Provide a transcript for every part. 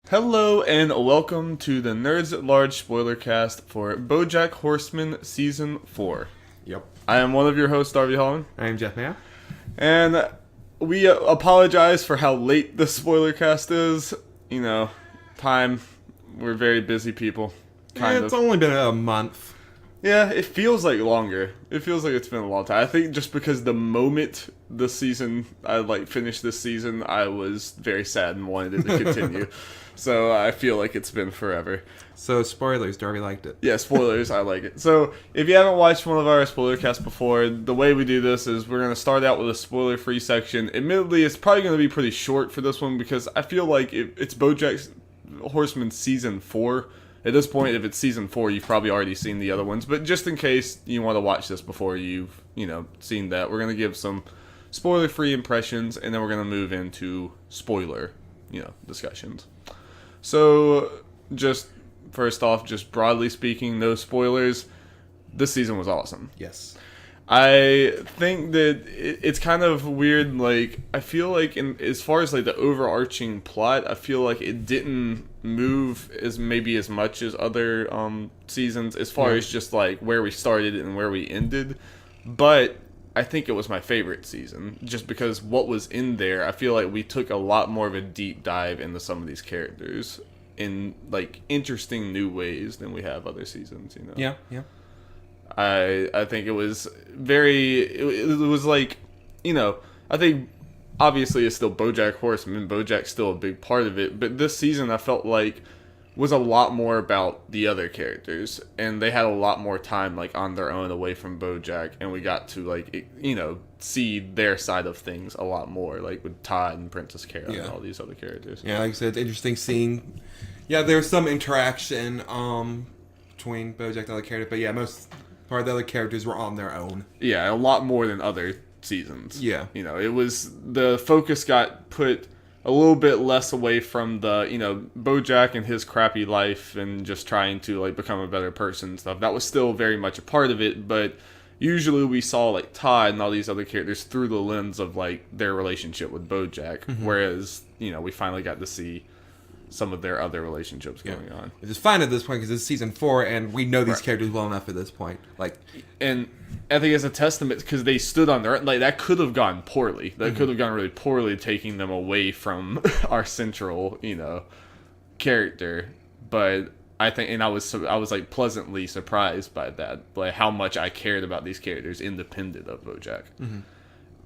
Hello and welcome to the Nerds At Large Spoilercast for Bojack Horseman Season 4. Yep. I am one of your hosts, Darby Holland. I am Jeff Mayo. And we apologize for how late the spoilercast is. You know, time. We're very busy people. It's only been a month. Yeah, it feels like longer. It feels like it's been a long time. I think just because the moment the season, I finished this season, I was very sad and wanted it to continue. So I feel like it's been forever. So spoilers, Darby liked it. Yeah, spoilers, I like it. So if you haven't watched one of our spoilercasts before, the way we do this is we're going to start out with a spoiler-free section. Admittedly, it's probably going to be pretty short for this one because I feel like it's Bojack Horseman Season 4. At this point, if it's Season 4, you've probably already seen the other ones. But just in case you want to watch this before you've, seen that, we're going to give some spoiler-free impressions, and then we're going to move into spoiler, discussions. So, just first off, just broadly speaking, no spoilers. This season was awesome. Yes. I think that it's kind of weird. I feel like as far as the overarching plot, I feel like it didn't move as much as other seasons as far as just where we started and where we ended. But I think it was my favorite season just because what was in there, I feel like we took a lot more of a deep dive into some of these characters in interesting new ways than we have other seasons, Yeah. I think it was it was I think obviously it's still Bojack Horseman. Bojack's still a big part of it, but this season I felt like was a lot more about the other characters, and they had a lot more time on their own away from Bojack, and we got to see their side of things a lot more, with Todd and Princess Carol and all these other characters. Yeah, like I said, it's interesting seeing. Yeah, there was some interaction between Bojack and the other characters, but yeah, most part of the other characters were on their own. Yeah, a lot more than other seasons. Yeah, it was the focus got put a little bit less away from the, Bojack and his crappy life and just trying to, become a better person and stuff. That was still very much a part of it, but usually we saw, Todd and all these other characters through the lens of, their relationship with Bojack, whereas, we finally got to see some of their other relationships going on. It's fine at this point because it's season 4 and we know these characters well enough at this point. And I think it's a testament because they stood on their own. That could have gone poorly. That could have gone really poorly, taking them away from our central, character. But I think, and I was pleasantly surprised by that, how much I cared about these characters independent of Bojack.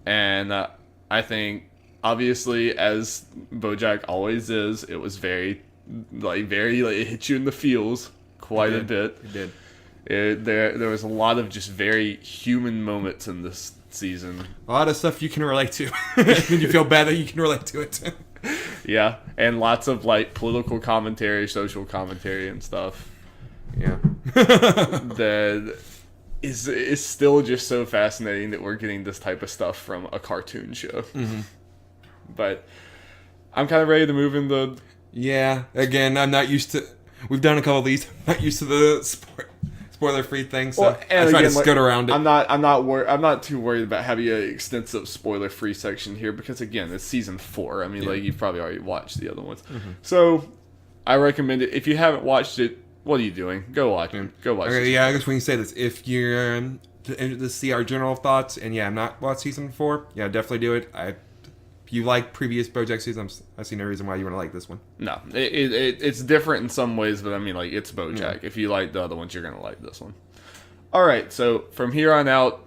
And I think, obviously, as Bojack always is, it was very it hit you in the feels quite a bit. It did. There was a lot of just very human moments in this season. A lot of stuff you can relate to. And you feel bad that you can relate to it. Yeah, and lots of political commentary, social commentary, and stuff. Yeah. That is still just so fascinating that we're getting this type of stuff from a cartoon show. But I'm kind of ready to move into. Yeah, again, I'm not used to. We've done a couple of these. I'm not used to the spoiler-free thing, so I try to skirt around it. I'm not too worried about having an extensive spoiler-free section here because again, it's season 4. I mean, you've probably already watched the other ones, so I recommend it. If you haven't watched it, what are you doing? Go watch it. Go watch it. Yeah, I guess we can say this. If you're to see our general thoughts, and I'm not watched season 4, definitely do it. If you like previous Bojack seasons, I see no reason why you wouldn't like this one. No, it's different in some ways, but I mean, it's Bojack. Yeah. If you like the other ones, you're going to like this one. All right, so from here on out,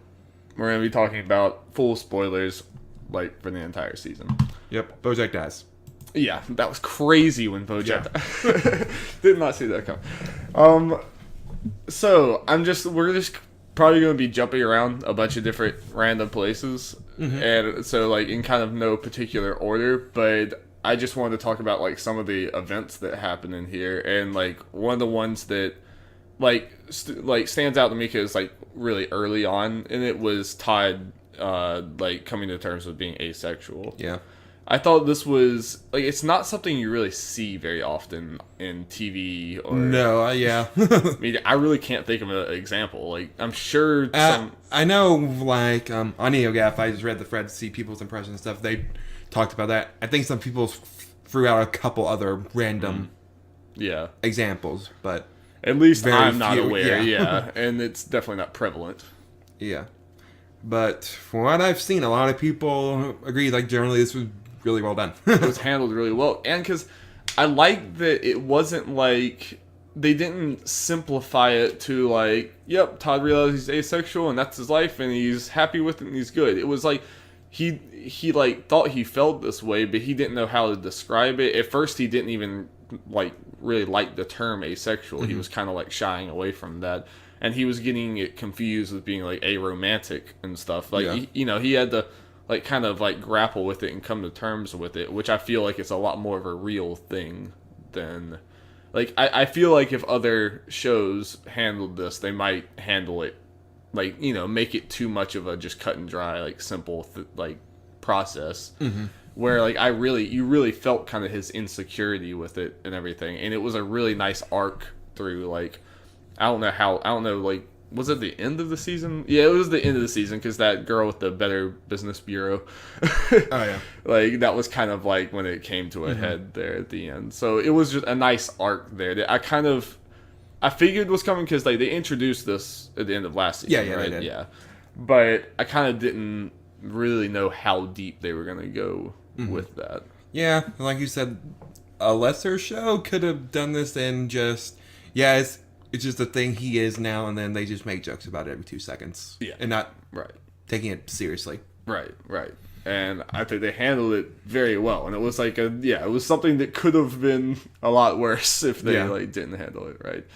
we're going to be talking about full spoilers, for the entire season. Yep, Bojack dies. Yeah, that was crazy when Bojack died. Did not see that come. So we're just probably going to be jumping around a bunch of different random places. And so in kind of no particular order, but I just wanted to talk about some of the events that happen in here, and one of the ones that stands out to me because really early on, and it was Todd coming to terms with being asexual. Yeah. I thought this was it's not something you really see very often in TV or yeah. I mean, I really can't think of an example. I'm sure I know on NeoGAF, I just read the thread to see people's impressions and stuff. They talked about that. I think some people threw out a couple other random Yeah. examples, but At least very I'm not few, aware, yeah. yeah. And it's definitely not prevalent. yeah. But from what I've seen, a lot of people agree. Like generally, this was really well done. It was handled really well. And because I like that it wasn't like they didn't simplify it to like, yep, Todd realized he's asexual and that's his life and he's happy with it and he's good. It was like he like thought he felt this way, but he didn't know how to describe it. At first, he didn't even like really like the term asexual. He was kind of like shying away from that. And he was getting it confused with being like aromantic and stuff. Like, he had to like kind of like grapple with it and come to terms with it, which I feel like it's a lot more of a real thing than like I feel like if other shows handled this, they might handle it like, make it too much of a just cut and dry, like simple like process. Where like you really felt kind of his insecurity with it and everything, and it was a really nice arc through like. I don't know, like, was it the end of the season? Yeah, it was the end of the season, because that girl with the Better Business Bureau. Oh, yeah. Like, that was kind of, like, when it came to a head there at the end. So, it was just a nice arc there that I figured was coming, because, like, they introduced this at the end of last season, Yeah, right? they did. Yeah. But I kind of didn't really know how deep they were going to go with that. Yeah, like you said, a lesser show could have done this and just... Yeah, it's just a thing he is now, and then they just make jokes about it every 2 seconds. Yeah. And not Right. taking it seriously. Right. And I think they handled it very well. And it was like it was something that could have been a lot worse if they like didn't handle it right.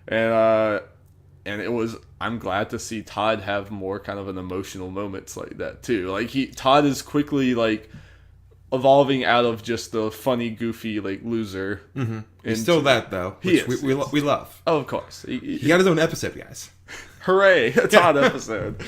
And it was, I'm glad to see Todd have more kind of an emotional moments like that too. Like Todd is quickly like evolving out of just the funny, goofy, like loser. He's still that though, which we love. Oh, of course. He got his own episode, guys. Hooray! A Todd episode.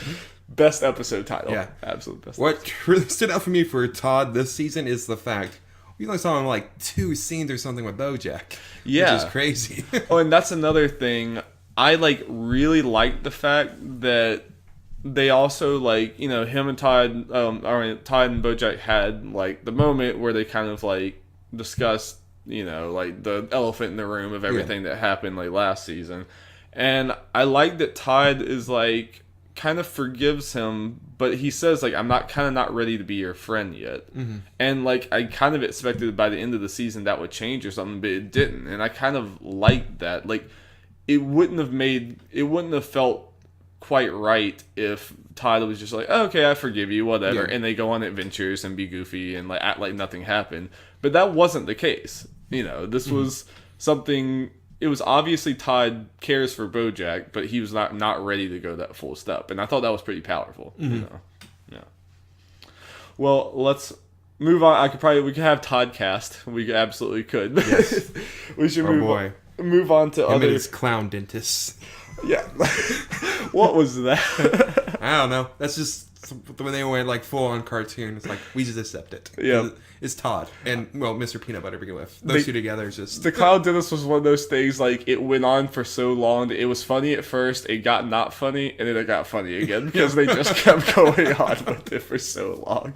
Best episode title. Yeah. Absolute best. What really stood out for me for Todd this season is the fact we only saw him like 2 scenes or something with Bojack. Yeah. Which is crazy. Oh, and that's another thing. I like really like the fact that they also like, him and Todd, Todd and Bojack had like the moment where they kind of like discussed, like the elephant in the room of everything that happened like last season. And I like that Todd is like kind of forgives him, but he says like, I'm not ready to be your friend yet. And like I kind of expected by the end of the season that would change or something, but it didn't. And I kind of liked that. Like it wouldn't have felt quite right if Todd was just like, oh, okay, I forgive you, whatever, and they go on adventures and be goofy and like act like nothing happened. But that wasn't the case. This was something. It was obviously Todd cares for Bojack, but he was not ready to go that full step, and I thought that was pretty powerful. Yeah. Well, let's move on. We could have Toddcast. We absolutely could. Yes. We should move on to Him other. and his clown dentist. Yeah. What was that? I don't know. That's just when they went like full on cartoon. It's like we just accept it. Yeah. It's Todd and Mr. Peanut Butter to begin with. Those two together is just the clown dentist was one of those things. Like it went on for so long that it was funny at first. It got not funny, and then it got funny again because they just kept going on with it for so long.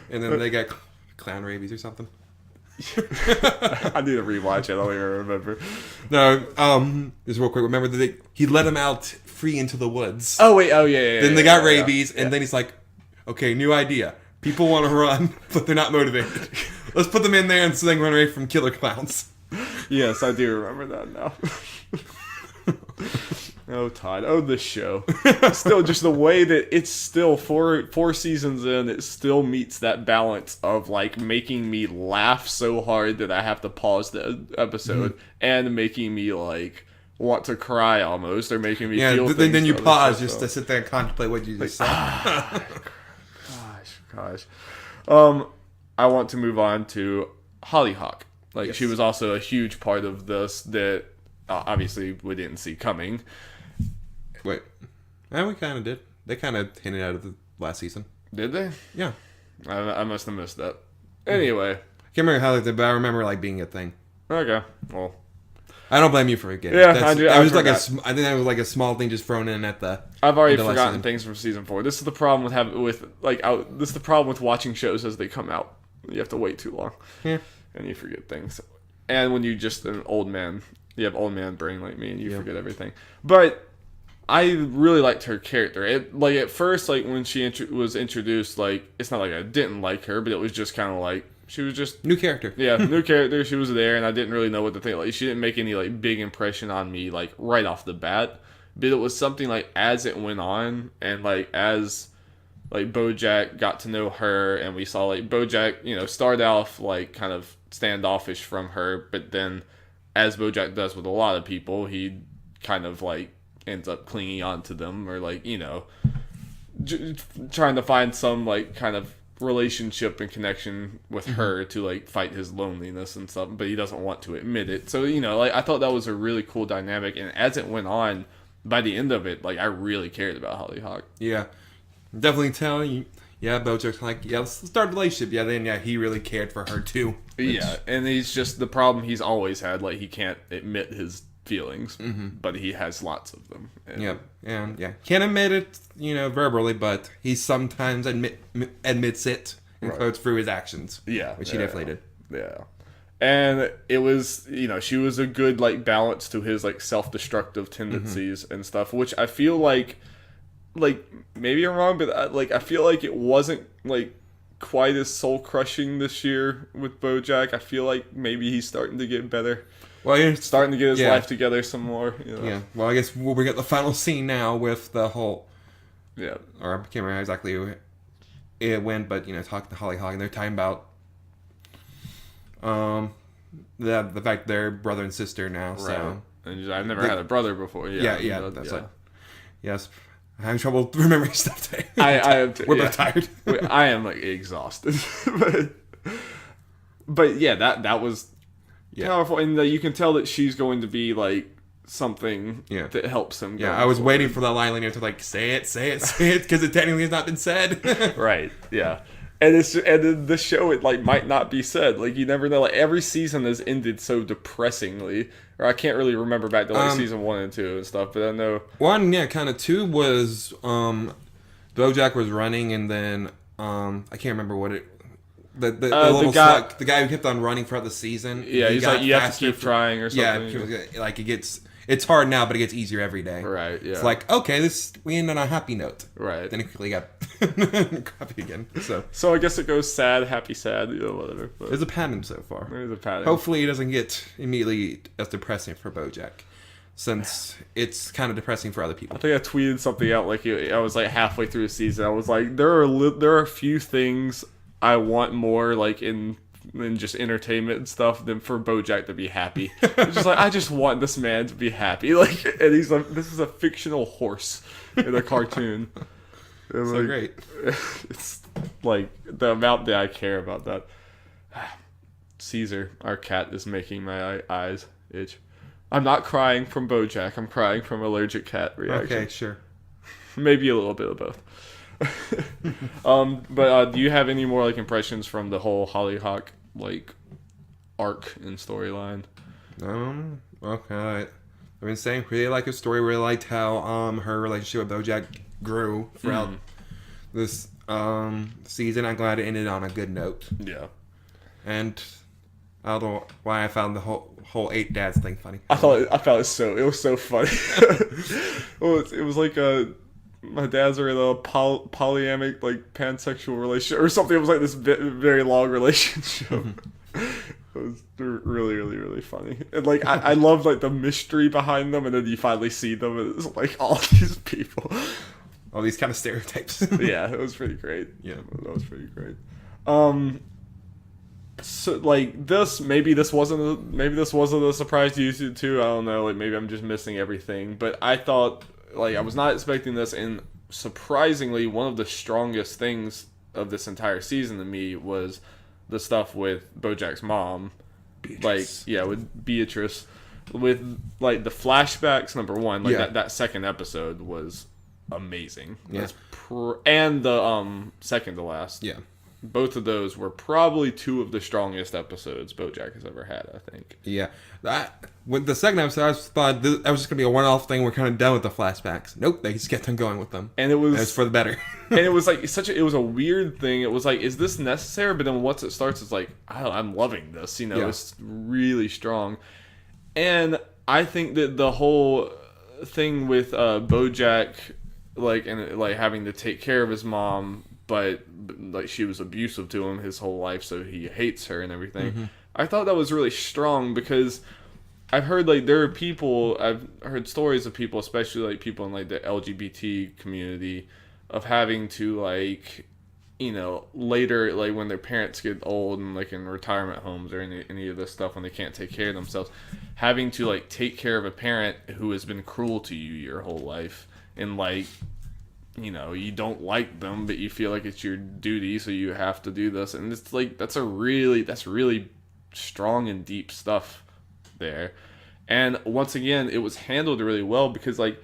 And then they got clown rabies or something. I need to rewatch it. I don't even remember. No, just real quick. Remember that he let him out free into the woods. Oh wait, yeah. Then they got rabies, and then he's like, "Okay, new idea. People want to run, but they're not motivated. Let's put them in there and so they can run away from killer clowns." Yes, I do remember that now. Oh, Todd. Oh, this show. Still, just the way that it's still four seasons in, it still meets that balance of, like, making me laugh so hard that I have to pause the episode and making me, like, want to cry almost, or making me feel things. Then you pause just to sit there and contemplate what you just saw. Gosh. I want to move on to Hollyhock. Like, she was also a huge part of this that obviously we didn't see coming. Wait. We kind of did. They kind of hinted at it the last season. Did they? Yeah. I must have missed that. Anyway. I can't remember how they did, but I remember like being a thing. Okay. Well. I don't blame you for forgetting. Yeah, I do. I think that was like a small thing just thrown in at the. I've already forgotten things from season 4. This is the problem with this is the problem with watching shows as they come out. You have to wait too long. Yeah. and you forget things. And when you just an old man, you have old man brain like me, and you forget everything. But I really liked her character. At first, when she was introduced, it's not like I didn't like her, but it was just kind of she was just new character. Yeah, new character. She was there, and I didn't really know what to think. She didn't make any big impression on me right off the bat. But it was something as it went on, and as Bojack got to know her, and we saw Bojack, start off kind of standoffish from her, but then as Bojack does with a lot of people, he kind of ends up clinging on to them, or trying to find some kind of relationship and connection with her to fight his loneliness and stuff, but he doesn't want to admit it. So I thought that was a really cool dynamic, and as it went on, by the end of it, I really cared about Hollyhock. Yeah, definitely tell you. Yeah, Bojack's let's start a relationship. Yeah, then he really cared for her too. Yeah, and he's just the problem he's always had. He can't admit his feelings, but he has lots of them. And can't admit it, verbally, but he sometimes admits it and quotes through his actions. Yeah, which he definitely did. Yeah, and it was she was a good balance to his self-destructive tendencies and stuff, which I feel maybe I'm wrong, but I feel it wasn't quite as soul crushing this year with Bojack. I feel maybe he's starting to get better. Well, he's starting to get his life together some more. Yeah. Well, I guess we get the final scene now with the whole. Yeah. Or I can't remember exactly who it went, but talking to Hollyhock, and they're talking about the fact they're brother and sister now. Right. So and I've never had a brother before. Yeah. That's yes. I'm having trouble remembering stuff today. We're both tired. I am exhausted, but yeah, that was powerful, and you can tell that she's going to be something that helps him. Yeah, I was waiting for that line linear to say it, because it technically has not been said. Right. Yeah. And and the show might not be said. You never know. Every season has ended so depressingly. Or I can't really remember back to season 1 and 2 and stuff, but I know 1, kind of 2 was Bojack was running, and then I can't remember what it. The little guy, the guy who kept on running throughout the season. Yeah, he's you have to keep trying or something. Yeah, it's hard now, but it gets easier every day. Right. Yeah. It's okay, we end on a happy note. Right. Then it quickly got copy again. So I guess it goes sad, happy, sad, whatever. But there's a pattern so far. There's a pattern. Hopefully, it doesn't get immediately as depressing for Bojack, since it's kind of depressing for other people. I think I tweeted something out I was halfway through the season. I was there are a few things I want more in just entertainment and stuff than for Bojack to be happy. It's just I just want this man to be happy. And he's this is a fictional horse in a cartoon. So great. It's the amount that I care about that. Caesar, our cat, is making my eyes itch. I'm not crying from Bojack. I'm crying from allergic cat reaction. Okay, sure. Maybe a little bit of both. But do you have any more impressions from the whole Hollyhock arc and storyline? Okay. I've been saying really like a story. Really liked how her relationship with Bojack grew throughout this season. I'm glad it ended on a good note. Yeah. And I don't know why I found the whole 8 dads thing funny. I found it was so funny. It was my dads are in a polyamic pansexual relationship or something. It was this very long relationship. It was really, really, really funny. And I love the mystery behind them, and then you finally see them, and it's all these people, all these kind of stereotypes. Yeah, it was pretty great. Yeah, that was pretty great. So this wasn't a surprise to you too. I don't know. Maybe I'm just missing everything, but I thought I was not expecting this, and surprisingly, one of the strongest things of this entire season to me was the stuff with Bojack's mom. Beatrice. With Beatrice, with the flashbacks. Number one, that second episode was amazing. Yeah. And the second to last. Yeah. Both of those were probably 2 of the strongest episodes Bojack has ever had, I think. Yeah. with the second episode, I thought that was just gonna be a one-off thing. We're kind of done with the flashbacks. Nope, they just kept on going with them, and it was for the better. And it was like it was a weird thing. It was like, is this necessary? But then once it starts, it's like, I'm loving this. You know, it's really strong. And I think that the whole thing with Bojack, like having to take care of his mom, but like she was abusive to him his whole life, so he hates her and everything. Mm-hmm. I thought that was really strong because I've heard I've heard stories of people, especially like people in like the LGBT community, of having to like, you know, later, like when their parents get old and like in retirement homes or any of this stuff, when they can't take care of themselves, having to like take care of a parent who has been cruel to you your whole life, and like, you know, you don't like them, but you feel like it's your duty, so you have to do this. And it's like, that's really strong and deep stuff there. And once again, it was handled really well because like,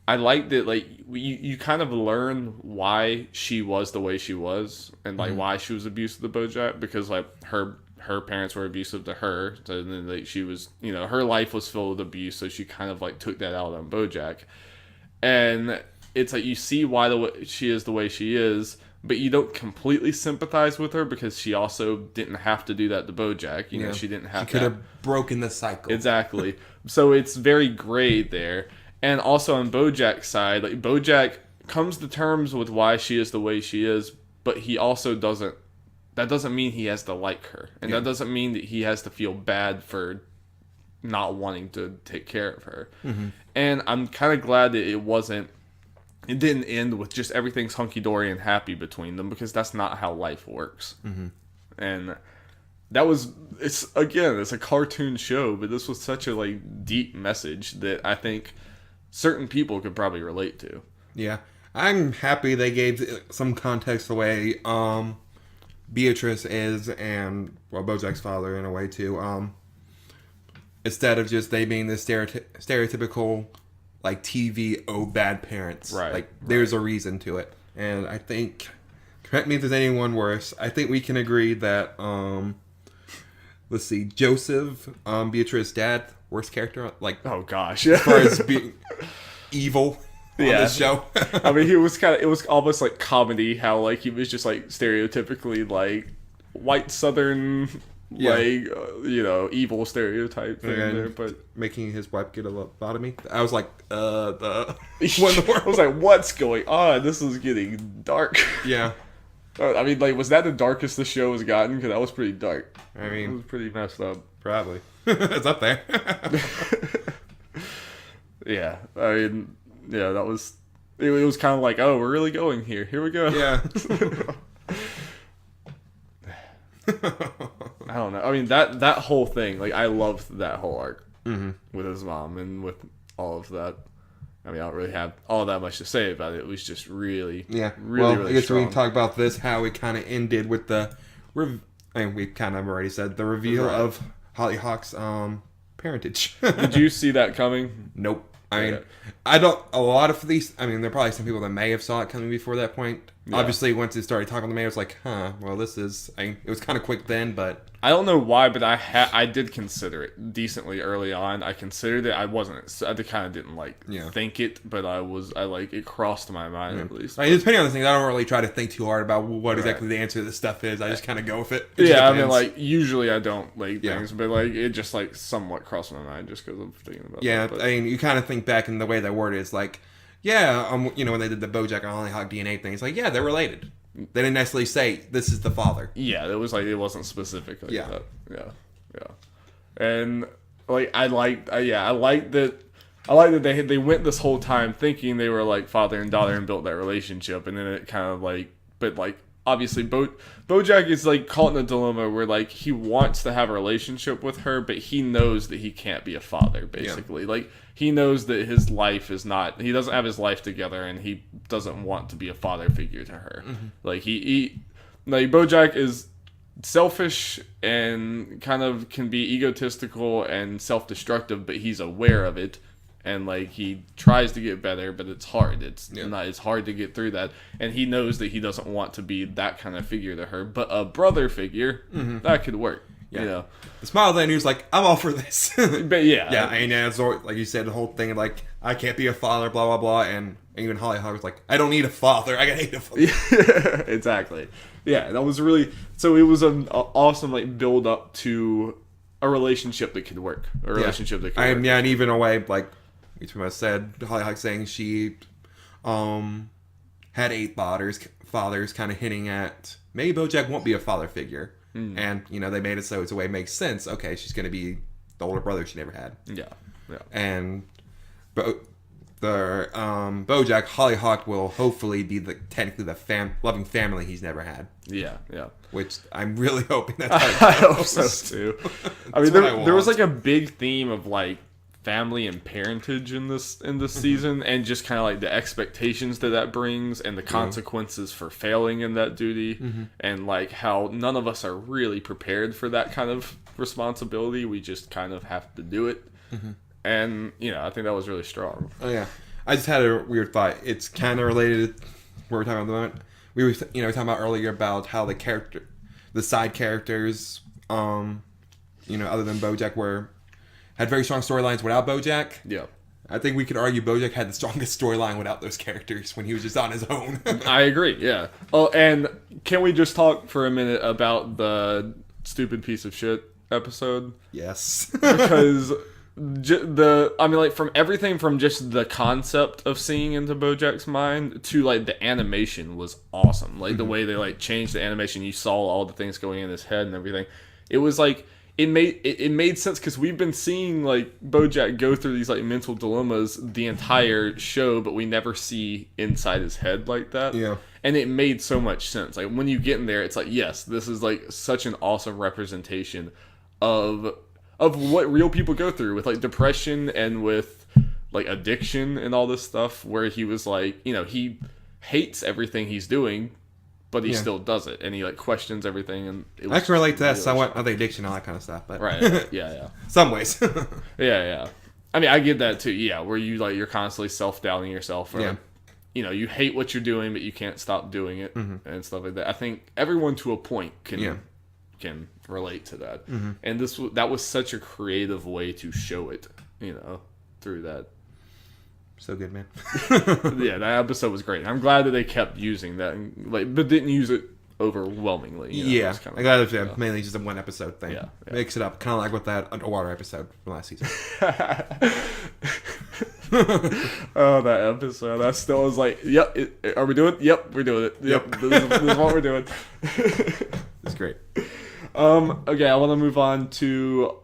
I liked it. Like you kind of learn why she was the way she was, and like why she was abusive to Bojack, because like her parents were abusive to her, so then like she was, you know, her life was filled with abuse, so she kind of like took that out on Bojack. And it's like you see why she is the way she is, but you don't completely sympathize with her because she also didn't have to do that to Bojack. You know, she didn't have to. She could have broken the cycle. Exactly. So it's very gray there. And also on Bojack's side, like Bojack comes to terms with why she is the way she is, but he also doesn't. That doesn't mean he has to like her, and that doesn't mean that he has to feel bad for not wanting to take care of her. Mm-hmm. And I'm kind of glad that it didn't end with just everything's hunky-dory and happy between them, because that's not how life works. Mm-hmm. And it's a cartoon show, but this was such a like deep message that I think certain people could probably relate to. Yeah. I'm happy they gave some context the way Beatrice is, and Bojack's father in a way too. Instead of just they being the stereotypical like TV bad parents. Right. Like there's a reason to it. And I think, correct me if there's anyone worse, I think we can agree that let's see, Joseph, Beatrice's dad, worst character, like, oh gosh, as far as being evil on this show. I mean, it was almost like comedy, how like he was just like stereotypically like white Southern, like you know, evil stereotype thing there, but making his wife get a lobotomy. I was like, what in the world? I was like, what's going on? This is getting dark. Yeah. I mean, like, was that the darkest the show has gotten? Because that was pretty dark. I mean, it was pretty messed up. Probably. It's up there. Yeah. I mean, yeah, that was... It was kind of like, oh, we're really going here. Here we go. Yeah. I don't know. I mean, that whole thing, like, I loved that whole arc with his mom and with all of that. I mean, I don't really have all that much to say about it. It was just really, really I guess strong. we can talk about this, how it kind of ended with the... I mean, we kind of already said the reveal of Hollyhock's parentage. Did you see that coming? Nope. I mean, I don't... A lot of these... I mean, there are probably some people that may have saw it coming before that point. Yeah. Obviously, once it started talking to me, I was like, well, this is... I mean, it was kind of quick then, but... I don't know why, but I did consider it decently early on. I considered it. I kind of didn't think it, but it crossed my mind at least. I mean, depending on the things, I don't really try to think too hard about what exactly the answer to this stuff is. I just kind of go with it. I mean, like, usually I don't like things, but like it just like somewhat crossed my mind just because I'm thinking about that. Yeah, I mean, you kind of think back in the way that word is like, you know, when they did the Bojack and Hollyhock DNA thing, it's like, yeah, they're related. They didn't necessarily say this is the father. Yeah, it was like it wasn't specific like that. Yeah. And like I liked that they went this whole time thinking they were like father and daughter and built that relationship, and then it kind of like, but like obviously Bojack is like caught in a dilemma where like he wants to have a relationship with her, but he knows that he can't be a father basically. Like he knows that his life is not, he doesn't have his life together, and he doesn't want to be a father figure to her. Like like Bojack is selfish and kind of can be egotistical and self-destructive, but he's aware of it, and like he tries to get better, but it's hard. It's hard to get through that, and he knows that he doesn't want to be that kind of figure to her, but a brother figure that could work. Yeah. You know, the smile then he was like, I'm all for this. but yeah, yeah, and it's like you said, the whole thing like I can't be a father, blah blah blah, and even Hollyhock was like, I don't need a father, I need a father. Yeah, exactly. Yeah, that was really so. It was an awesome like build up to a relationship that could work, a relationship that could work. Yeah, and even a way like we said, Hollyhock saying she had 8 fathers, kind of hinting at maybe Bojack won't be a father figure. And, you know, they made it so it's a way it makes sense. Okay, she's going to be the older brother she never had. Yeah. And Bojack, Hollyhock will hopefully be technically the loving family he's never had. Yeah. Which I'm really hoping that's I hope so, too. I mean, there was like a big theme of like family and parentage in this season, and just kind of like the expectations that brings and the consequences for failing in that duty, and like how none of us are really prepared for that kind of responsibility. We just kind of have to do it, and you know, I think that was really strong. Oh yeah, I just had a weird thought. It's kind of related. We're talking about the moment we were talking about earlier about how the side characters, other than Bojack had very strong storylines without Bojack. Yeah. I think we could argue Bojack had the strongest storyline without those characters when he was just on his own. I agree, yeah. Oh, and can we just talk for a minute about the stupid piece of shit episode? Yes. Because from everything from just the concept of seeing into Bojack's mind to like the animation was awesome. Like the way they like changed the animation, you saw all the things going in his head and everything. It was like it made sense because we've been seeing like Bojack go through these like mental dilemmas the entire show, but we never see inside his head like that. Yeah. And it made so much sense. Like when you get in there, it's like, yes, this is like such an awesome representation of what real people go through with like depression and with like addiction and all this stuff, where he was like, you know, he hates everything he's doing, but he still does it, and he like questions everything. And I can relate to that somewhat of the addiction, all that kind of stuff, but right, yeah. Some ways. yeah. I mean, I get that too. Yeah, where you like you're constantly self-doubting yourself, or you know, you hate what you're doing, but you can't stop doing it and stuff like that. I think everyone to a point can relate to that, and that was such a creative way to show it, you know, through that. So good, man. Yeah, that episode was great. I'm glad that they kept using that, but didn't use it overwhelmingly. You know? Yeah, I'm glad it's mainly just a one episode thing. Yeah. Mix it up, kind of like with that underwater episode from last season. Oh, that episode! I still was like, "Yep, are we doing it? Yep, we're doing it. Yep, this is what we're doing." It's great. Okay, I want to move on to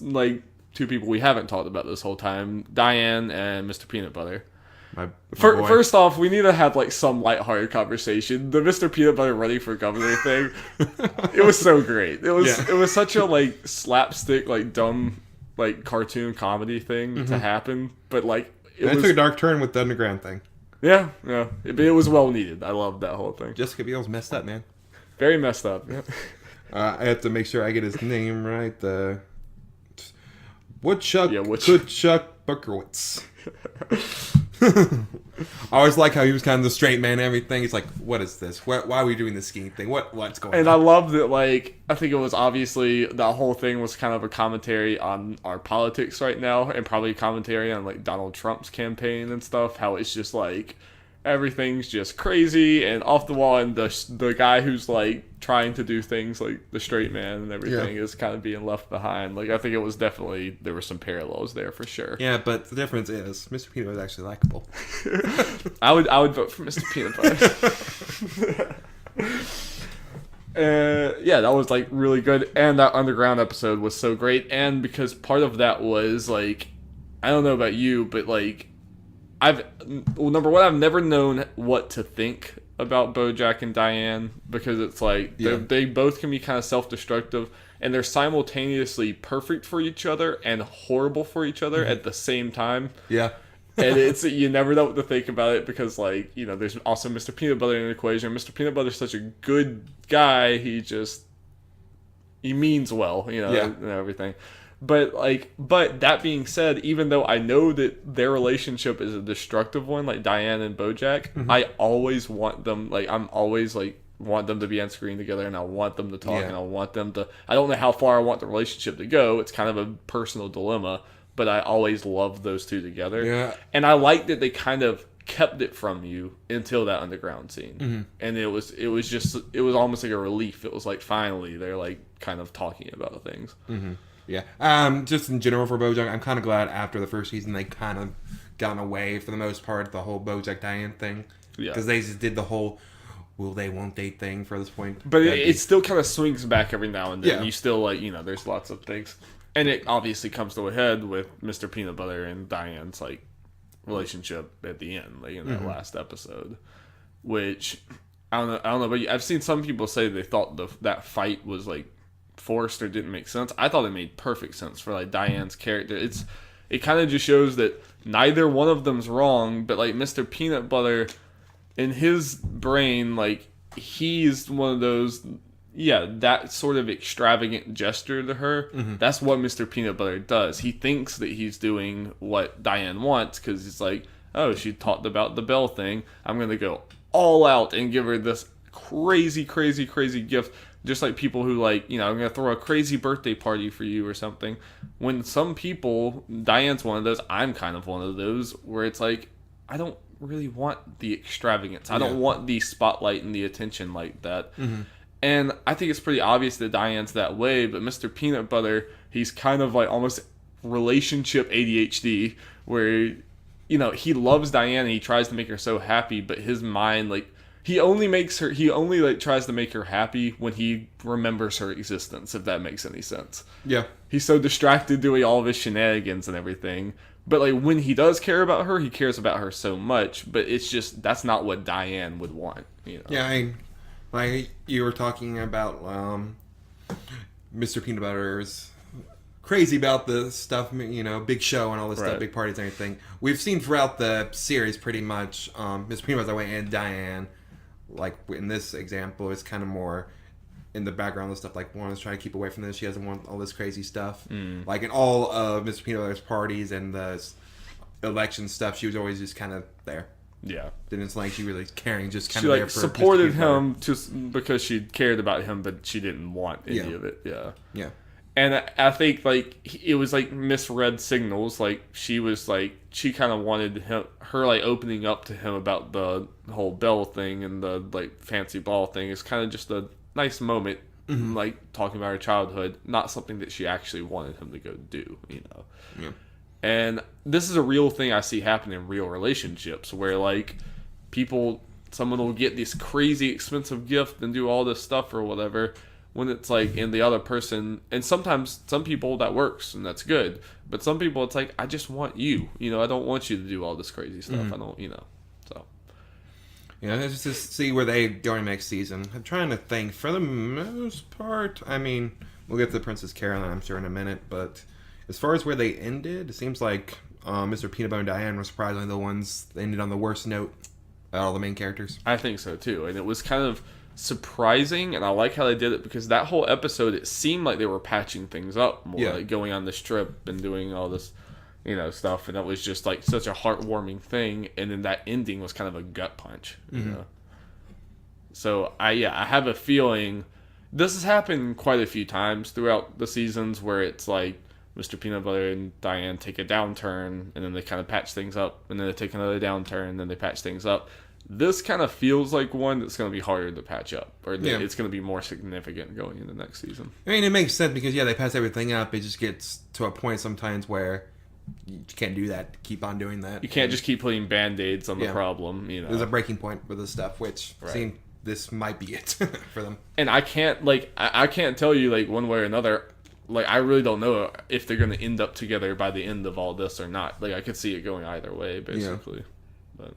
like 2 people we haven't talked about this whole time: Diane and Mr. Peanut Butter. My First off, we need to have like some lighthearted conversation. The Mr. Peanut Butter running for governor thing, it was so great. It was such a like slapstick, like dumb, like cartoon comedy thing to happen, but like it took a dark turn with the underground thing. Yeah, it was well needed. I loved that whole thing. Jessica Biel's messed up, man. Very messed up. Yeah. I have to make sure I get his name right. The Woodchuck Buckerwitz. I always like how he was kind of the straight man and everything. He's like, what is this? Why are we doing this scheme thing? What's going on? And I love that, like, I think it was obviously, that whole thing was kind of a commentary on our politics right now, and probably a commentary on, like, Donald Trump's campaign and stuff, how it's just, like, everything's just crazy and off the wall, and the guy who's, like, trying to do things like the straight man and everything is kind of being left behind. Like, I think it was definitely, there were some parallels there for sure. Yeah, but the difference is Mr. Peanut was actually likable. I would vote for Mr. Peanut Butter. Yeah, that was like really good, and that underground episode was so great. And because part of that was like, I don't know about you, but like, number one, I've never known what to think about Bojack and Diane, because it's like they both can be kind of self-destructive, and they're simultaneously perfect for each other and horrible for each other at the same time. Yeah. And it's, you never know what to think about it, because, like, you know, there's also Mr. Peanut Butter in the equation. Mr. Peanut Butter's such a good guy. He means well, you know, and everything. But that being said, even though I know that their relationship is a destructive one, like Diane and Bojack, I always want them, like, I'm always, like, want them to be on screen together, and I want them to talk, and I want them to. I don't know how far I want the relationship to go. It's kind of a personal dilemma, but I always loved those two together. Yeah. And I like that they kind of kept it from you until that underground scene, and it was almost like a relief. It was like finally they're like kind of talking about things. Yeah. Just in general for Bojack, I'm kind of glad after the first season they kind of gotten away for the most part the whole Bojack Diane thing. Yeah. Because they just did the whole will they won't date thing for this point. But it still kind of swings back every now and then. Yeah. You still like there's lots of things, and it obviously comes to a head with Mr. Peanut Butter and Diane's like relationship at the end, like in that last episode, which I don't know, but I've seen some people say they thought that fight was like forced or didn't make sense. I thought it made perfect sense for like Diane's character. It kind of just shows that neither one of them's wrong, but like Mr. Peanut Butter, in his brain, like he's one of those, that sort of extravagant gesture to her. That's what Mr. Peanut Butter does. He thinks that he's doing what Diane wants because he's like, oh, she talked about the bell thing. I'm going to go all out and give her this crazy, crazy, crazy gift. Just like people who like, I'm going to throw a crazy birthday party for you or something. When some people, Diane's one of those, I'm kind of one of those, where it's like, I don't really want the extravagance. I don't want the spotlight and the attention like that. And I think it's pretty obvious that Diane's that way, but Mr. Peanut Butter, he's kind of like almost relationship ADHD, where, he loves Diane and he tries to make her so happy, but his mind, like, he only tries to make her happy when he remembers her existence, if that makes any sense. Yeah. He's so distracted doing all of his shenanigans and everything. But like when he does care about her, he cares about her so much, but it's just, that's not what Diane would want, Yeah, like you were talking about Mr. Peanut Butter's crazy about the stuff, big show and all this stuff, big parties and everything. We've seen throughout the series pretty much Mr. Peanut Butter and Diane, like in this example, is kind of more in the background of stuff, like one is trying to keep away from this. She doesn't want all this crazy stuff. Like in all of Mr. Peanut Butter's parties and the election stuff, she was always just kind of there. Yeah. Didn't like she really caring, just kind of there for supported him just because she cared about him, but she didn't want any of it. Yeah. Yeah. And I think like it was like misread signals. Like she was like, she kind of wanted her like opening up to him about the whole bell thing and the like fancy ball thing is kind of just a nice moment, like talking about her childhood, not something that she actually wanted him to go do, Yeah. And this is a real thing I see happen in real relationships where like someone will get this crazy expensive gift and do all this stuff or whatever when it's like in the other person, and sometimes some people that works and that's good, but some people it's like, I just want you, I don't want you to do all this crazy stuff. I don't, so. Yeah, let's just see where they go in next season. I'm trying to think. For the most part, I mean, we'll get to Princess Caroline, I'm sure, in a minute. But as far as where they ended, it seems like Mr. Peanut Butter and Diane were surprisingly the ones that ended on the worst note out of all the main characters. I think so, too. And it was kind of surprising, and I like how they did it, because that whole episode, it seemed like they were patching things up more, like going on this trip and doing all this stuff, and that was just like such a heartwarming thing, and then that ending was kind of a gut punch, So I have a feeling this has happened quite a few times throughout the seasons where it's like Mr. Peanut Butter and Diane take a downturn, and then they kind of patch things up, and then they take another downturn, and then they patch things up. This kind of feels like one that's going to be harder to patch up, or it's going to be more significant going into next season. I mean, it makes sense because, they patch everything up. It just gets to a point sometimes where you can't do that. Keep on doing that. You can't just keep putting Band-Aids on the problem. There's a breaking point with this stuff, which seems this might be it for them. And I can't I can't tell you like one way or another. Like I really don't know if they're going to end up together by the end of all this or not. Like I could see it going either way, basically. But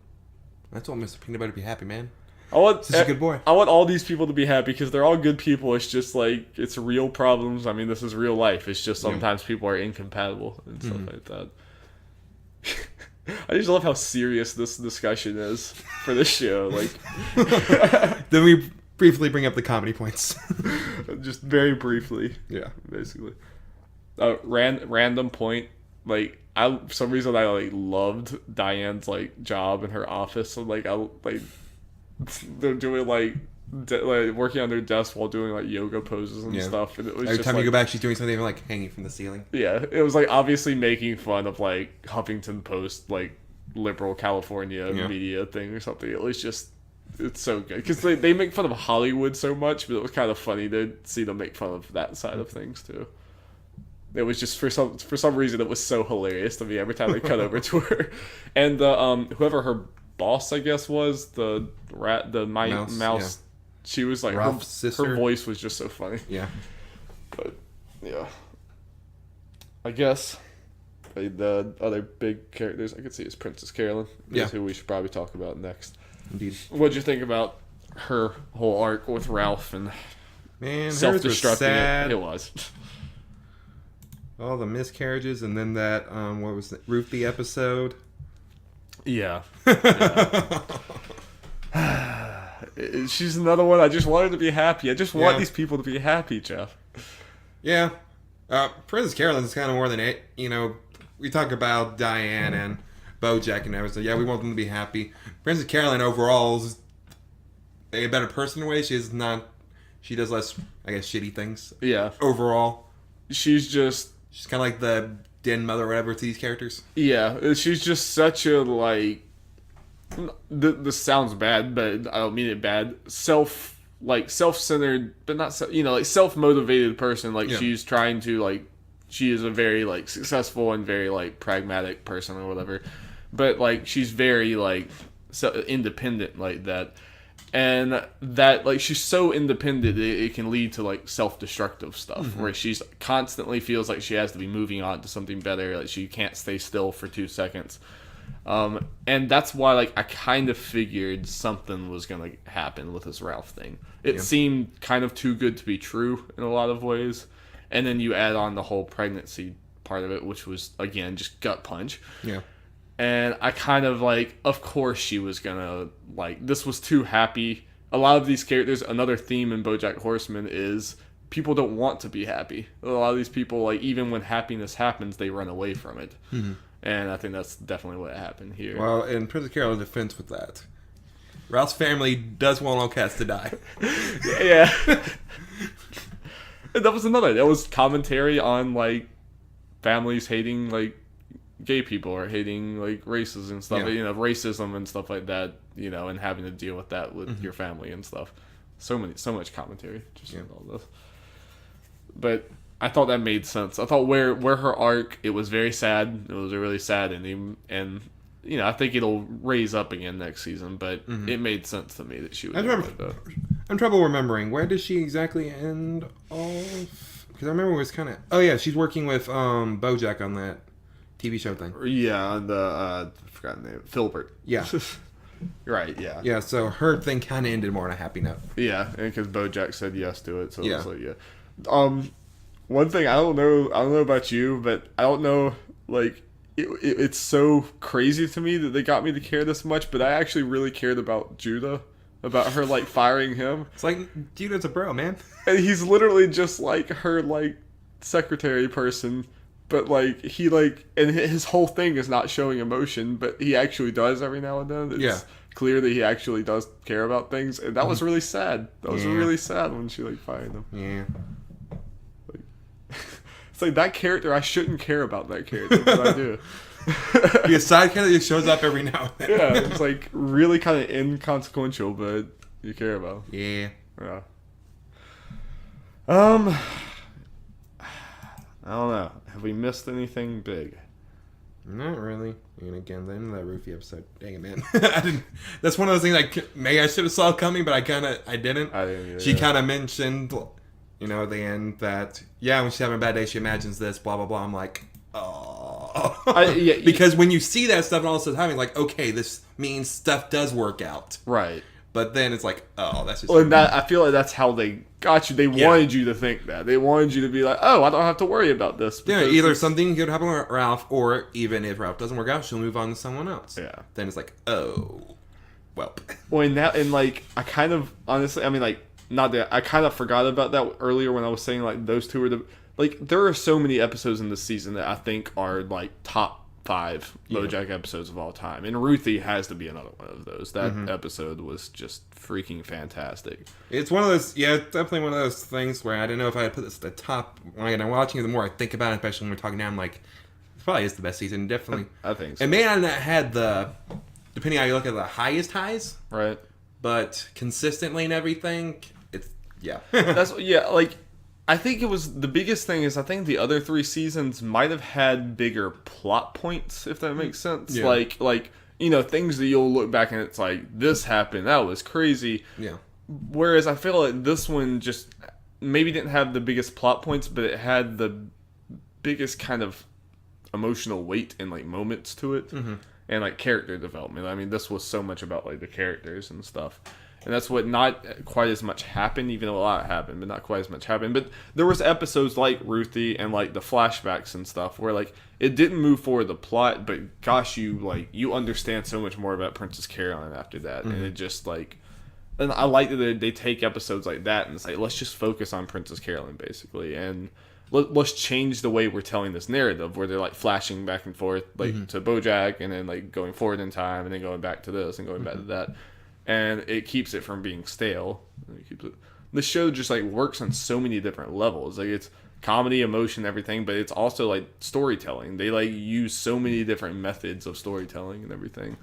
that's what Mr. Peanut Butter to be happy, man. He's a good boy. I want all these people to be happy because they're all good people. It's just like, it's real problems. I mean, this is real life. It's just sometimes people are incompatible and stuff like that. I just love how serious this discussion is for this show. Like, then we briefly bring up the comedy points. Just very briefly. Yeah. Basically. Random point. Like, for some reason I like loved Diane's like job in her office. So like they're doing like like working on their desk while doing like yoga poses and stuff. And it was every just time like, you go back, she's doing something like hanging from the ceiling. Yeah, it was like obviously making fun of like Huffington Post, like liberal California media thing or something. It was just, it's so good because they make fun of Hollywood so much, but it was kind of funny to see them make fun of that side of things too. It was just for some reason it was so hilarious to me every time they cut over to her, and whoever her boss I guess was the mouse. She was like Ralph's sister. Her voice was just so funny. Yeah, but yeah, I guess the other big characters I could see is Princess Carolyn. That's who we should probably talk about next. Indeed. What'd you think about her whole arc with Ralph and self-destructing? Sad. It was. All the miscarriages, and then that what was it, Ruthie episode? Yeah. She's another one. I just want her to be happy. I just want these people to be happy, Jeff. Yeah. Princess Carolyn is kind of more than it. You know, we talk about Diane and Bojack and everything. Yeah, we want them to be happy. Princess Carolyn overall is a better person in a way. She does less, I guess, shitty things. Yeah. Overall. She's kind of like the den mother or whatever to these characters. Yeah. She's just such a, like, this sounds bad, but I don't mean it bad. Self-centered, but not like self-motivated person. Like she's trying to like, she is a very like successful and very like pragmatic person or whatever. But like she's very like independent like that, and that like she's so independent it can lead to like self-destructive stuff where she's constantly feels like she has to be moving on to something better. Like she can't stay still for 2 seconds. And that's why, like, I kind of figured something was going to happen with this Ralph thing. It seemed kind of too good to be true in a lot of ways. And then you add on the whole pregnancy part of it, which was, again, just gut punch. Yeah. And I kind of, like, of course she was going to, like, this was too happy. A lot of these characters, another theme in Bojack Horseman is people don't want to be happy. A lot of these people, like, even when happiness happens, they run away from it. Mm-hmm. And I think that's definitely what happened here. Well, in Princess Carolyn's defense with that, Ralph's family does want all cats to die. Yeah. And that was commentary on, like, families hating, like, gay people or hating, like, races and stuff. You know, racism and stuff like that, you know, and having to deal with that with your family and stuff. So much commentary just on all this. But I thought that made sense. I thought where her arc, it was very sad. It was a really sad ending, and you know I think it'll raise up again next season. But it made sense to me that she would. I'm trouble remembering where did she exactly end off? Because I remember it was kind of. Oh yeah, she's working with Bojack on that TV show thing. Yeah, on the I forgot the name, Filbert. Yeah. Right. Yeah. Yeah. So her thing kind of ended more on a happy note. Yeah, and because Bojack said yes to it, so it was like one thing I don't know about you, but I don't know, like, it's so crazy to me that they got me to care this much, but I actually really cared about Judah, about her, like, firing him. It's like, Judah's a bro, man. And he's literally just, like, her, like, secretary person, but, like, he, like, and his whole thing is not showing emotion, but he actually does every now and then. It's clear that he actually does care about things, and that was really sad. That was really sad when she, like, fired him. Yeah. It's like that character, I shouldn't care about that character, but I do. Be a side character that just shows up every now and then. Yeah, it's like really kind of inconsequential, but you care about. Yeah. Yeah. I don't know. Have we missed anything big? Not really. And again, the end of that Rufy episode. Dang it, man. I didn't. That's one of those things I should have saw coming, but I didn't. I didn't either, she kind of mentioned, you know, at the end that, when she's having a bad day, she imagines this, blah, blah, blah. I'm like, oh. Because when you see that stuff and all this stuff happening, like, okay, this means stuff does work out. Right. But then it's like, oh, that's just... Well, I feel like that's how they got you. They wanted you to think that. They wanted you to be like, oh, I don't have to worry about this. Yeah, either something good happen with Ralph, or even if Ralph doesn't work out, she'll move on to someone else. Yeah. Then it's like, oh, well. Well, and like, I kind of, honestly, I mean, like, not that I kind of forgot about that earlier when I was saying like those two are the, like, there are so many episodes in this season that I think are like top 5 BoJack episodes of all time, and Ruthie has to be another one of those. That episode was just freaking fantastic. It's one of those, it's definitely one of those things where I don't know if I would put this at the top. When I'm watching it, the more I think about it, especially when we're talking now, I'm like, it probably is the best season, definitely. I think so. It may not have had depending on how you look at the highest highs, right? But consistently and everything, it's, I think it was the biggest thing is I think the other 3 seasons might have had bigger plot points, if that makes sense. Yeah. Like things that you'll look back and it's like, this happened, that was crazy. Yeah. Whereas I feel like this one just maybe didn't have the biggest plot points, but it had the biggest kind of emotional weight and like moments to it, and like character development. I mean, this was so much about like the characters and stuff. And that's what not quite as much happened, even though a lot happened, but not quite as much happened. But there was episodes like Ruthie and like the flashbacks and stuff where like it didn't move forward the plot, but gosh, you understand so much more about Princess Caroline after that. And it just like, and I like that they take episodes like that and it's like, let's just focus on Princess Caroline basically. And let's change the way we're telling this narrative where they're like flashing back and forth like to Bojack and then like going forward in time and then going back to this and going back to that. And it keeps it from being stale. The show just like works on so many different levels. Like it's comedy, emotion, everything, but it's also like storytelling. They like use so many different methods of storytelling and everything.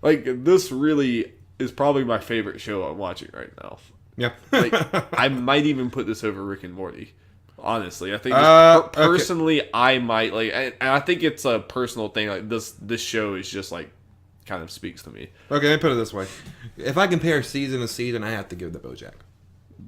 Like this really is probably my favorite show I'm watching right now. Yeah. Like I might even put this over Rick and Morty. Honestly, I think personally, okay. I might like, and I think it's a personal thing. Like this show is just like kind of speaks to me. Okay, let me put it this way: if I compare season to season, I have to give the BoJack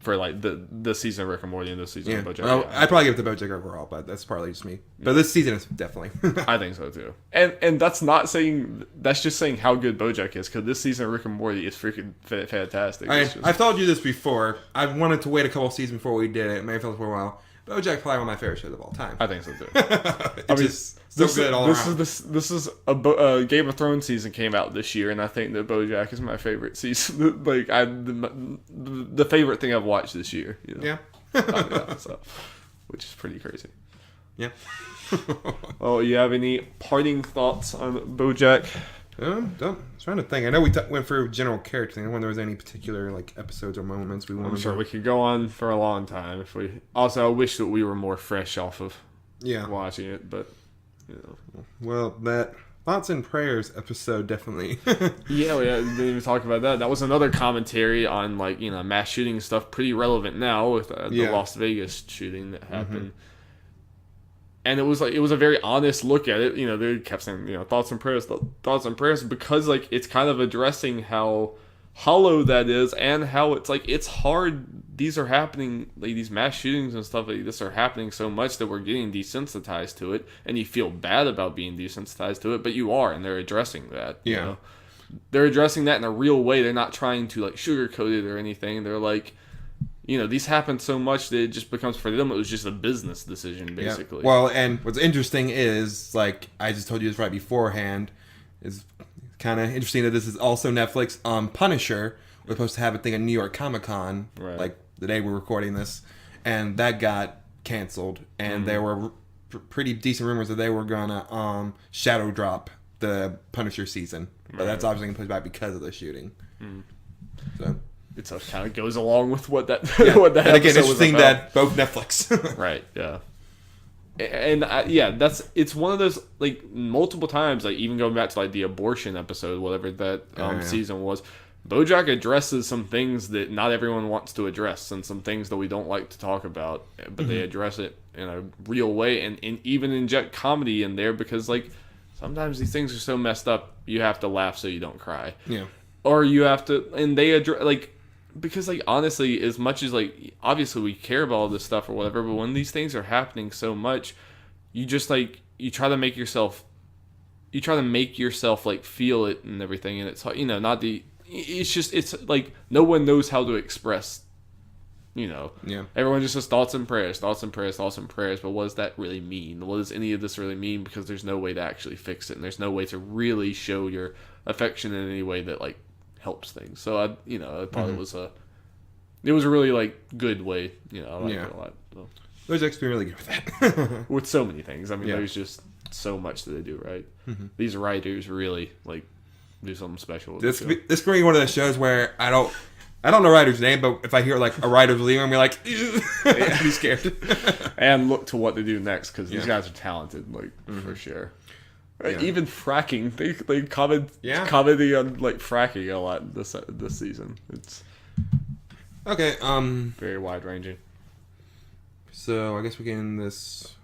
for like the season of Rick and Morty and this season of BoJack. Well, I'd probably give it to BoJack overall, but that's partly just me. But this season is definitely. I think so too. And that's not saying, that's just saying how good BoJack is, because this season of Rick and Morty is freaking fantastic. I've told you this before. I wanted to wait a couple of seasons before we did it. It may have felt for a while. BoJack probably one of my favorite shows of all time. I think so too. I mean, so good all around. This is a Game of Thrones season came out this year, and I think that BoJack is my favorite season. Like the favorite thing I've watched this year. You know? Yeah. So, which is pretty crazy. Yeah. Oh, you have any parting thoughts on BoJack? I'm trying to think. I know we went through general character thing. I wonder if there was any particular like episodes or moments we wanted. I'm sure we could go on for a long time if we. Also, I wish that we were more fresh off of watching it, but you know. Well, that thoughts and prayers episode definitely. Yeah, we didn't even talk about that. That was another commentary on like mass shooting and stuff. Pretty relevant now with the Las Vegas shooting that happened. Mm-hmm. And it was a very honest look at it. They kept saying, thoughts and prayers, because like it's kind of addressing how hollow that is and how it's like it's hard. These are happening, like these mass shootings and stuff like this are happening so much that we're getting desensitized to it, and you feel bad about being desensitized to it, but you are, and they're addressing that. Yeah, they're addressing that in a real way. They're not trying to like sugarcoat it or anything. They're like. These happen so much that it just becomes, for them, it was just a business decision, basically. Yeah. Well, and what's interesting is, like, I just told you this right beforehand, is kind of interesting that this is also Netflix. Punisher was supposed to have a thing at New York Comic Con, like, the day we're recording this, and that got canceled, and there were pretty decent rumors that they were gonna shadow drop the Punisher season. But that's obviously going to push back because of the shooting. So... It kind of goes along with what that what that. And again, interesting that both Netflix, right? Yeah, and it's one of those like multiple times, like even going back to like the abortion episode, whatever that season was. BoJack addresses some things that not everyone wants to address, and some things that we don't like to talk about, but they address it in a real way, and even inject comedy in there because like sometimes these things are so messed up, you have to laugh so you don't cry. Yeah, or you have to, and they address like. Because, like, honestly, as much as, like, obviously we care about all this stuff or whatever, but when these things are happening so much, you just, like, you try to make yourself, like, feel it and everything, and it's, it's, like, no one knows how to express, Yeah. Everyone just says thoughts and prayers, but what does that really mean? What does any of this really mean? Because there's no way to actually fix it, and there's no way to really show your affection in any way that, like, helps things. So it probably was a really like good way. I like it a lot. So. BoJack's been really good with that. With so many things. I mean, there's just so much that they do right. These writers really like do something special. With This the show. this could be one of those shows where I don't know a writer's name, but if I hear like a writer's leaving, I'm like, I'd be scared. And look to what they do next because these Yeah. guys are talented, like for sure. Yeah. Even fracking, they commenting on like fracking a lot this season. It's Okay, very wide ranging. so I guess we can this.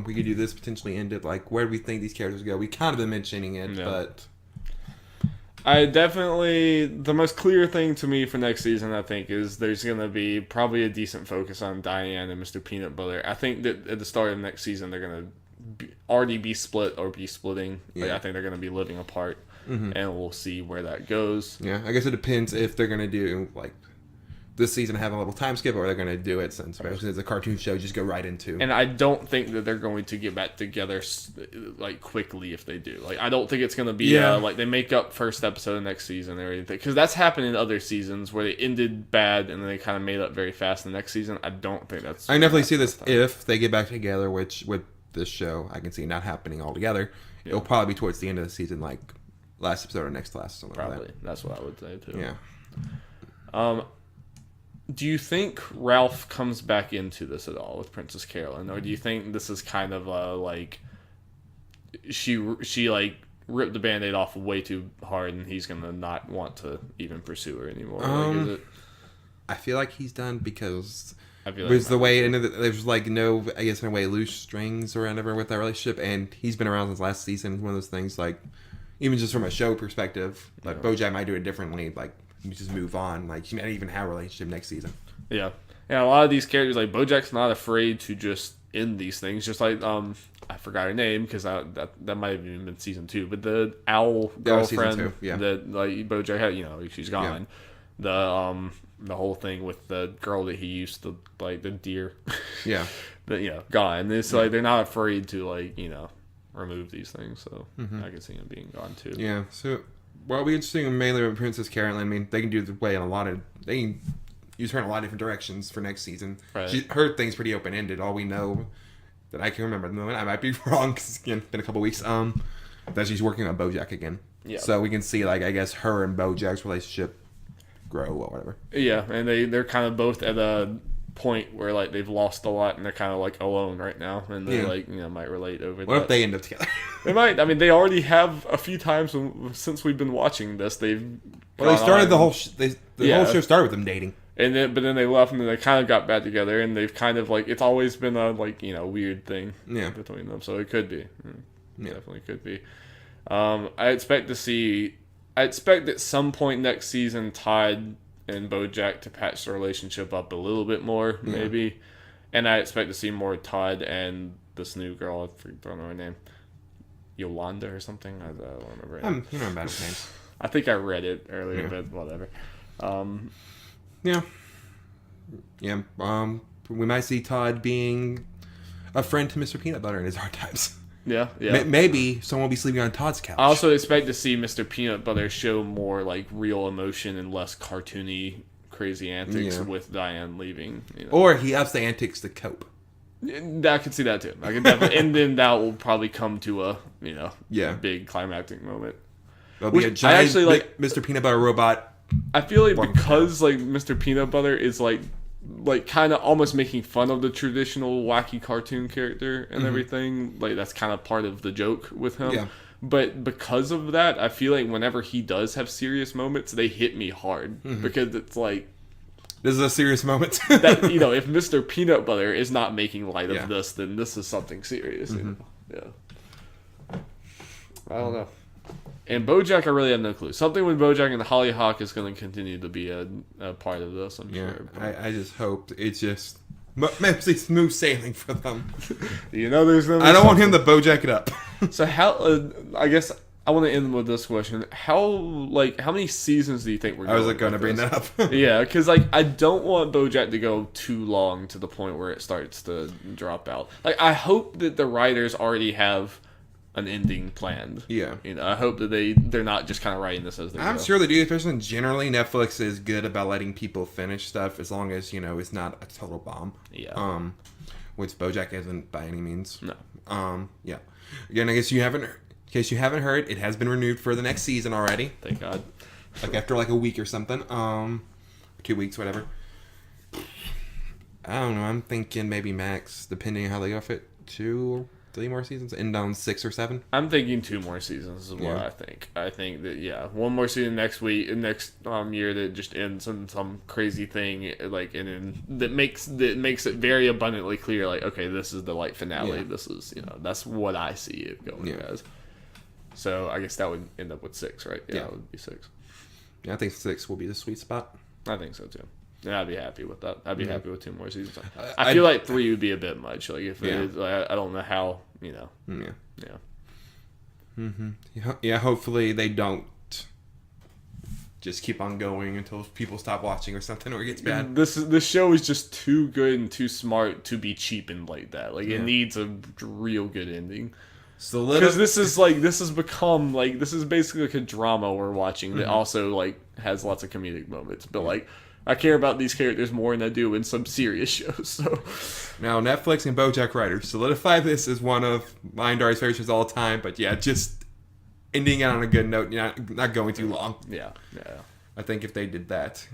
We could do this potentially end it like where do we think these characters go? We kind of been mentioning it, Yeah. but I definitely the most clear thing to me for next season, I think, is there's gonna be probably a decent focus on Diane and Mr. Peanut Butter. I think that at the start of next season they're gonna already be split or be splitting. Like, Yeah. I think they're gonna be living apart, and we'll see where that goes. yeah, I guess it depends if they're gonna do like this season have a little time skip or they're gonna do it since it's a cartoon show, just go right into. And I don't think that they're going to get back together like quickly if they do. Like I don't think it's going to be like they make up first episode of next season or anything because that's happened in other seasons where they ended bad and then they kind of made up very fast the next season. I don't think that's. I definitely see this if they get back together, which with this show I can see not happening altogether. Yeah. It'll probably be towards the end of the season, like last episode or next class, something Probably like that. that's what I would say too. Yeah. Do you think Ralph comes back into this at all with Princess Carolyn, or do you think this is kind of like she like ripped the Band-Aid off way too hard and he's gonna not want to even pursue her anymore? Like, is it? I feel like he's done because I feel like there's the way there's like no, I guess in a way, loose strings or whatever with that relationship, and he's been around since last season. It's one of those things like even just from a show perspective, like Bojack might do it differently, like. You just move on. Like, you might even have a relationship next season. Yeah. Yeah, a lot of these characters, like, Bojack's not afraid to just end these things. Just like, I forgot her name, because that might have even been season 2, but the owl girlfriend that, like, Bojack had, you know, she's gone. Yeah. The whole thing with the girl that he used to, like, the deer. Yeah. Gone. And it's like, they're not afraid to, like, remove these things, so I can see him being gone, too. Yeah, so... Well, we interesting mainly with Princess Carolyn. I mean, they can do the way in a lot of... They can use her in a lot of different directions for next season. Right. Her thing's pretty open-ended. All we know that I can remember at the moment, I might be wrong, because again, it's been a couple weeks, that she's working on Bojack again. Yeah. So we can see, like, I guess her and Bojack's relationship grow or whatever. Yeah, and they're kind of both at a point where, like, they've lost a lot and they're kind of, like, alone right now. And they, like, might relate over What if they end up together? They might. I mean, they already have a few times since we've been watching this. They've. Well, they started the whole. The whole show started with them dating, but then they left and then they kind of got back together, and they've kind of like it's always been a weird thing between them. So it could be, definitely could be. I expect at some point next season Todd and Bojack to patch the relationship up a little bit more, maybe, and I expect to see more Todd and this new girl. I don't know her name. Yolanda or something. I don't remember. You know about his names. I think I read it earlier, but whatever. We might see Todd being a friend to Mr. Peanut Butter in his hard times. Yeah. Maybe someone will be sleeping on Todd's couch. I also expect to see Mr. Peanut Butter show more like real emotion and less cartoony, crazy antics with Diane leaving. Or he ups the antics to cope. I can see that too. I can definitely, and then that will probably come to a big climactic moment. There'll be a giant Mr. Peanut Butter robot. I feel like because like Mr. Peanut Butter is like kind of almost making fun of the traditional wacky cartoon character and everything. Like that's kind of part of the joke with him. Yeah. But because of that, I feel like whenever he does have serious moments, they hit me hard because it's like. This is a serious moment. That if Mr. Peanut Butter is not making light of this, then this is something serious. Yeah. I don't know. And Bojack, I really have no clue. Something with Bojack and Hollyhock is going to continue to be a part of this, I'm sure. But I just hope it's just mostly smooth sailing for them. There's no. I don't want him to Bojack it up. So how? I guess. I want to end with this question. How many seasons do you think we're going to I was going to bring that up. Yeah, because, I don't want Bojack to go too long to the point where it starts to drop out. I hope that the writers already have an ending planned. Yeah. I hope that they're not just kind of writing this as they go. I'm sure they do, especially generally Netflix is good about letting people finish stuff as long as, it's not a total bomb. Yeah. Which Bojack isn't by any means. No. Yeah. Again, in case you haven't heard, it has been renewed for the next season already. Thank God. Like after like a week or something. 2 weeks, whatever. I don't know. I'm thinking maybe max, depending on how they go fit, 2 or 3 more seasons, end on 6 or 7. I'm thinking 2 more seasons is what I think. I think that 1 more season next year that just ends in some crazy thing like, and then that makes it very abundantly clear like, okay, this is the light finale. Yeah. This is that's what I see it going as. So I guess that would end up with 6, right? Yeah, it would be 6. Yeah, I think 6 will be the sweet spot. I think so too. And I'd be happy with that. I'd be happy with 2 more seasons. I feel like 3 would be a bit much. Like if it is, like, I don't know how, Yeah. Mm-hmm. Yeah. Hopefully they don't just keep on going until people stop watching or something, or it gets bad. This show is just too good and too smart to be cheapened like that. Like it needs a real good ending. Because this has become like, this is basically like a drama we're watching that also like has lots of comedic moments, but like I care about these characters more than I do in some serious shows. So now Netflix and BoJack Writers solidify this as one of my and Darby's favorite shows all the time. But yeah, just ending it on a good note, not going too long. Yeah. I think if they did that,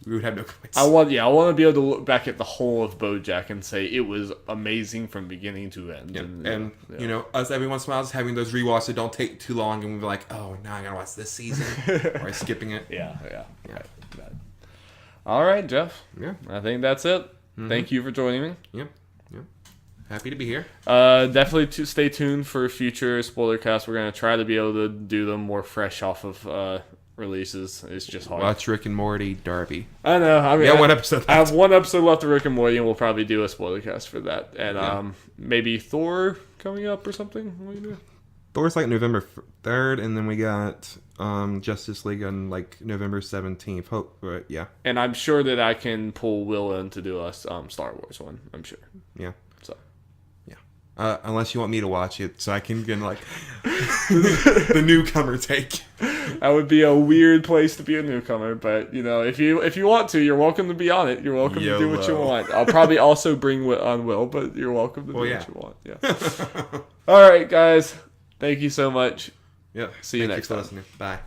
we would have no complaints. I want to be able to look back at the whole of BoJack and say it was amazing from beginning to end. Yeah. And us every once in a while having those rewatches that don't take too long, and we're like, oh, now I gotta watch this season, or skipping it. Yeah. Right. All right, Jeff. Yeah. I think that's it. Mm-hmm. Thank you for joining me. Yep. Happy to be here. Definitely stay tuned for future Spoilercasts. We're going to try to be able to do them more fresh off of releases. It's just hard. Watch Rick and Morty, Darby. I know. I mean, 1 episode. I have 1 episode left of Rick and Morty, and we'll probably do a Spoilercast for that. And maybe Thor coming up or something. What do you do? Thor's like November 3rd, and then we got Justice League on like November 17th. Yeah. And I'm sure that I can pull Will in to do a Star Wars one. I'm sure. Yeah. So. Yeah. Unless you want me to watch it, so I can get like the newcomer take. That would be a weird place to be a newcomer, but if you want to, you're welcome to be on it. You're welcome to do what you want. I'll probably also bring on Will, but you're welcome to do what you want. Yeah. All right, guys. Thank you so much. Yeah. See you next time. Thanks for listening. Bye.